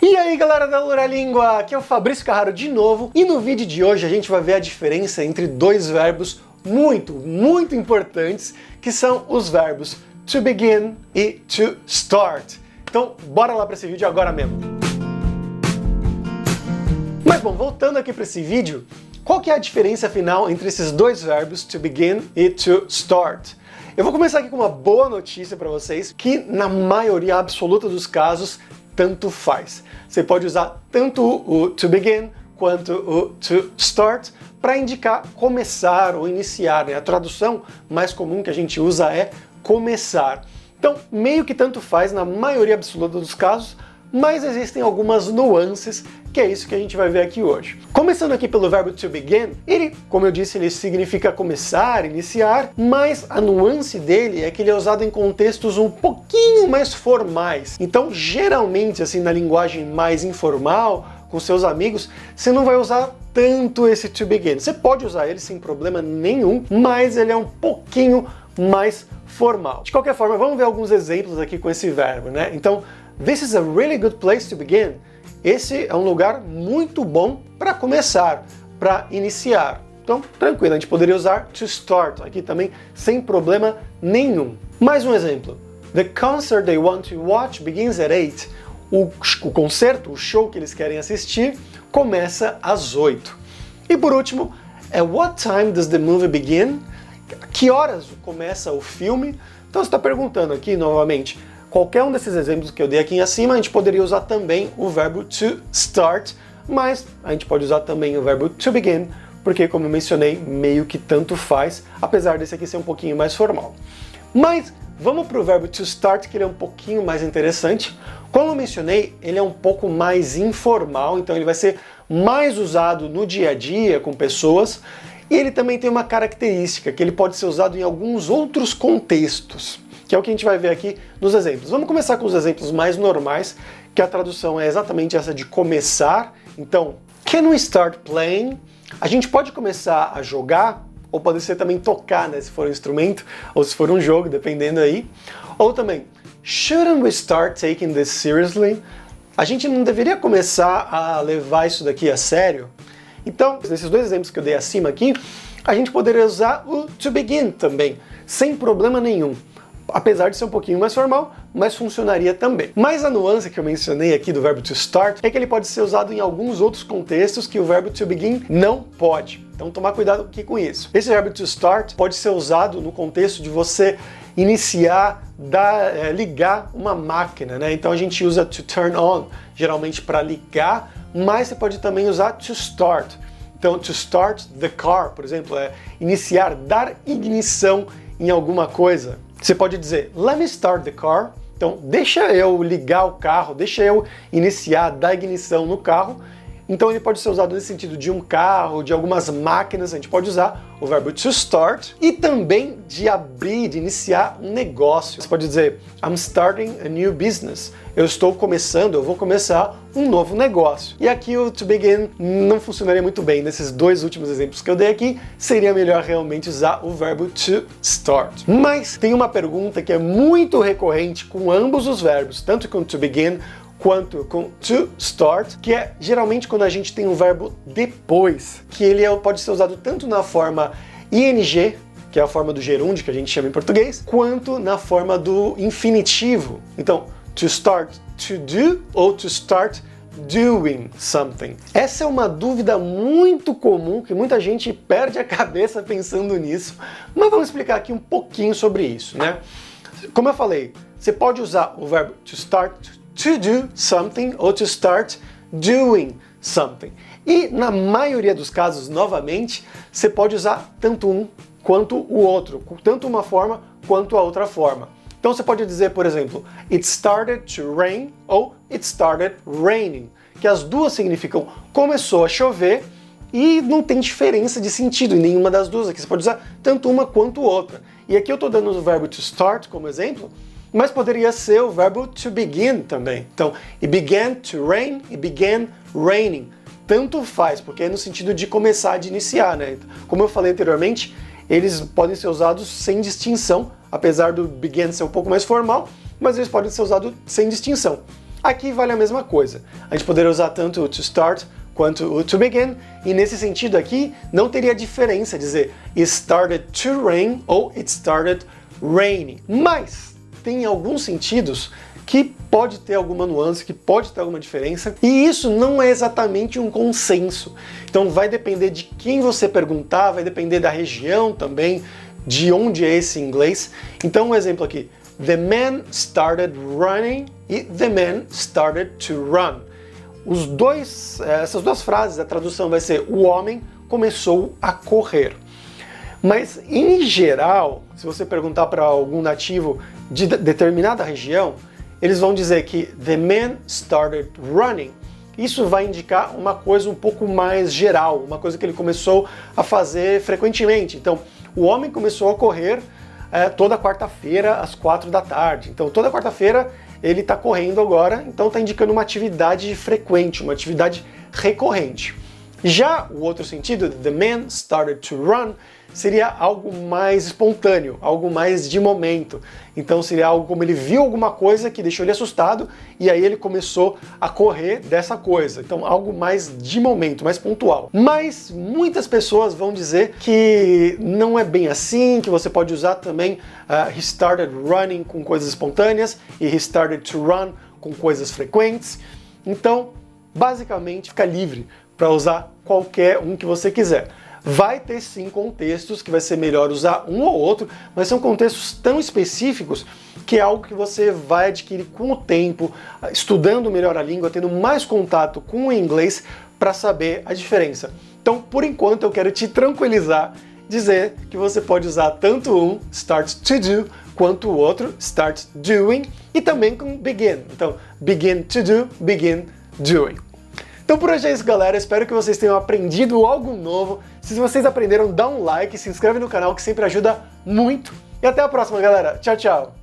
E aí galera da Lura-Língua, aqui é o Fabrício Carraro de novo, e no vídeo de hoje a gente vai ver a diferença entre dois verbos muito importantes, que são os verbos to begin e to start. Então bora lá para esse vídeo agora mesmo. Mas bom, voltando aqui para esse vídeo, qual que é a diferença final entre esses dois verbos to begin e to start? Eu vou começar aqui com uma boa notícia para vocês, que na maioria absoluta dos casos tanto faz. Você pode usar tanto o to begin quanto o to start para indicar começar ou iniciar, né? A tradução mais comum que a gente usa é começar. Então, meio que tanto faz na maioria absoluta dos casos, mas existem algumas nuances, que é isso que a gente vai ver aqui hoje. Começando aqui pelo verbo to begin, ele, como eu disse, ele significa começar, iniciar, mas a nuance dele é que ele é usado em contextos um pouquinho mais formais. Então, geralmente, assim, na linguagem mais informal, com seus amigos, você não vai usar tanto esse to begin. Você pode usar ele sem problema nenhum, mas ele é um pouquinho mais formal. De qualquer forma, vamos ver alguns exemplos aqui com esse verbo, né? Então, this is a really good place to begin. Esse é um lugar muito bom para começar, para iniciar. Então, tranquilo, a gente poderia usar to start aqui também sem problema nenhum. Mais um exemplo. The concert they want to watch begins at 8. O concerto, o show que eles querem assistir, começa às 8. E por último, at what time does the movie begin? Que horas começa o filme? Então você está perguntando aqui novamente. Qualquer um desses exemplos que eu dei aqui acima, a gente poderia usar também o verbo to start, mas a gente pode usar também o verbo to begin, porque, como eu mencionei, meio que tanto faz, apesar desse aqui ser um pouquinho mais formal. Mas vamos para o verbo to start, que ele é um pouquinho mais interessante. Como eu mencionei, ele é um pouco mais informal, então ele vai ser mais usado no dia a dia com pessoas, e ele também tem uma característica, que ele pode ser usado em alguns outros contextos, que é o que a gente vai ver aqui nos exemplos. Vamos começar com os exemplos mais normais, que a tradução é exatamente essa de começar. Então, can we start playing? A gente pode começar a jogar, ou pode ser também tocar, né, se for um instrumento, ou se for um jogo, dependendo aí. Ou também, shouldn't we start taking this seriously? A gente não deveria começar a levar isso daqui a sério? Então, nesses dois exemplos que eu dei acima aqui, a gente poderia usar o to begin também, sem problema nenhum. Apesar de ser um pouquinho mais formal, mas funcionaria também. Mas a nuance que eu mencionei aqui do verbo to start é que ele pode ser usado em alguns outros contextos que o verbo to begin não pode. Então tomar cuidado aqui com isso. Esse verbo to start pode ser usado no contexto de você iniciar, ligar uma máquina, né? Então a gente usa to turn on, geralmente para ligar, mas você pode também usar to start. Então to start the car, por exemplo, é iniciar, dar ignição em alguma coisa. Você pode dizer, let me start the car. Então, deixa eu ligar o carro, deixa eu iniciar, dar ignição no carro. Então, ele pode ser usado nesse sentido de um carro, de algumas máquinas. A gente pode usar o verbo to start e também de abrir, de iniciar um negócio. Você pode dizer, I'm starting a new business. Eu estou começando, eu vou começar um novo negócio. E aqui o to begin não funcionaria muito bem. Nesses dois últimos exemplos que eu dei aqui, seria melhor realmente usar o verbo to start. Mas tem uma pergunta que é muito recorrente com ambos os verbos, tanto com to begin quanto com to start, que é geralmente quando a gente tem um verbo depois, que ele pode ser usado tanto na forma ing, que é a forma do gerúndio que a gente chama em português, quanto na forma do infinitivo. Então, to start to do ou to start doing something. Essa é uma dúvida muito comum, que muita gente perde a cabeça pensando nisso, mas vamos explicar aqui um pouquinho sobre isso, né? Como eu falei, você pode usar o verbo to start to do something ou to start doing something. E na maioria dos casos, novamente, você pode usar tanto um quanto o outro, tanto uma forma quanto a outra forma. Então você pode dizer, por exemplo, it started to rain ou it started raining, que as duas significam começou a chover e não tem diferença de sentido em nenhuma das duas aqui. Você pode usar tanto uma quanto outra. E aqui eu estou dando o verbo to start como exemplo, mas poderia ser o verbo to begin também. Então, it began to rain, it began raining. Tanto faz, porque é no sentido de começar, de iniciar, né? Como eu falei anteriormente, eles podem ser usados sem distinção, apesar do begin ser um pouco mais formal, mas eles podem ser usados sem distinção. Aqui vale a mesma coisa. A gente poderia usar tanto o to start quanto o to begin, e nesse sentido aqui não teria diferença dizer it started to rain ou it started raining. Mas tem alguns sentidos que pode ter alguma nuance, que pode ter alguma diferença, e isso não é exatamente um consenso. Então vai depender de quem você perguntar, vai depender da região também, de onde é esse inglês. Então um exemplo aqui, the man started running e the man started to run. Essas duas frases, a tradução vai ser o homem começou a correr. Mas em geral, se você perguntar para algum nativo de determinada região, eles vão dizer que the man started running. Isso vai indicar uma coisa um pouco mais geral, uma coisa que ele começou a fazer frequentemente. Então, o homem começou a correr toda quarta-feira às 4 da tarde. Então, toda quarta-feira ele está correndo agora, então está indicando uma atividade frequente, uma atividade recorrente. Já o outro sentido, the man started to run, seria algo mais espontâneo, algo mais de momento. Então seria algo como ele viu alguma coisa que deixou ele assustado e aí ele começou a correr dessa coisa. Então algo mais de momento, mais pontual. Mas muitas pessoas vão dizer que não é bem assim, que você pode usar também he started running com coisas espontâneas e he started to run com coisas frequentes. Então, basicamente, fica livre para usar qualquer um que você quiser. Vai ter sim contextos que vai ser melhor usar um ou outro, mas são contextos tão específicos que é algo que você vai adquirir com o tempo, estudando melhor a língua, tendo mais contato com o inglês para saber a diferença. Então, por enquanto, eu quero te tranquilizar, dizer que você pode usar tanto um start to do quanto o outro start doing e também com begin. Então, begin to do, begin doing. Então por hoje é isso, galera. Espero que vocês tenham aprendido algo novo. Se vocês aprenderam, dá um like, se inscreve no canal que sempre ajuda muito. E até a próxima, galera. Tchau, tchau!